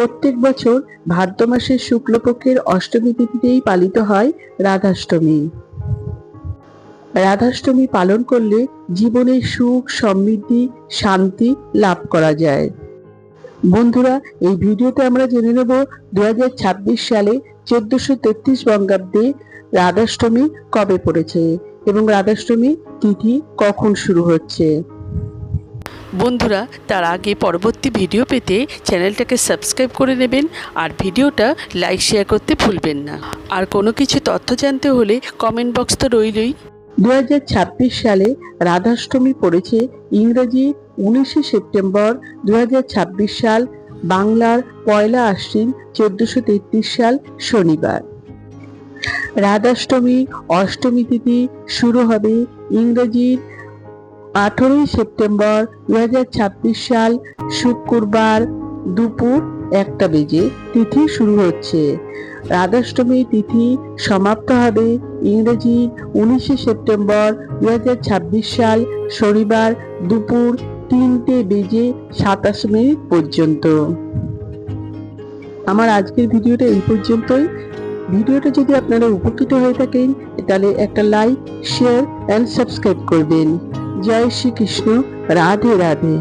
প্রত্যেক বছর ভাদ্র মাসের শুক্লপক্ষের অষ্টমী তিথিতেই পালিত হয় রাধাষ্টমী। রাধাষ্টমী পালন করলে জীবনে সুখ, সমৃদ্ধি, শান্তি লাভ করা যায়। বন্ধুরা, এই ভিডিওতে আমরা জেনে নেব 2026 সালে 1433 বঙ্গাব্দে রাধাষ্টমী কবে পড়েছে এবং রাধাষ্টমী তিথি কখন শুরু হচ্ছে। বন্ধুরা, তার আগে পরবর্তী ভিডিও পেতে চ্যানেলটাকে সাবস্ক্রাইব করে নেবেন আর ভিডিওটা লাইক শেয়ার করতে ভুলবেন না। আর কোনো কিছু তথ্য জানতে হলে কমেন্ট বক্স তো রইলই। 2026 সালে রাধাষ্টমী পড়েছে ইংরেজি 19শে সেপ্টেম্বর 2026 সাল, বাংলার পয়লা আশ্বিন 1433 সাল শনিবার। রাধাষ্টমী অষ্টমী তিথি শুরু হবে ইংরেজির 18ই সেপ্টেম্বর 2026 সাল শুক্রবার দুপুর 1টা বেজে তিথি শুরু হচ্ছে। রাধাষ্টমী তিথি সমাপ্ত হবে ইংরেজি 19শে সেপ্টেম্বর 2026 সাল শনিবার দুপুর 3টে বেজে 27 মিনিট পর্যন্ত। আমার আজকের ভিডিওটা এই পর্যন্তই। ভিডিওটা যদি আপনারা উপকৃত হয়ে থাকেন তাহলে একটা লাইক, শেয়ার এন্ড সাবস্ক্রাইব করবেন। জয় শ্রীকৃষ্ণ, রাধে রাধে।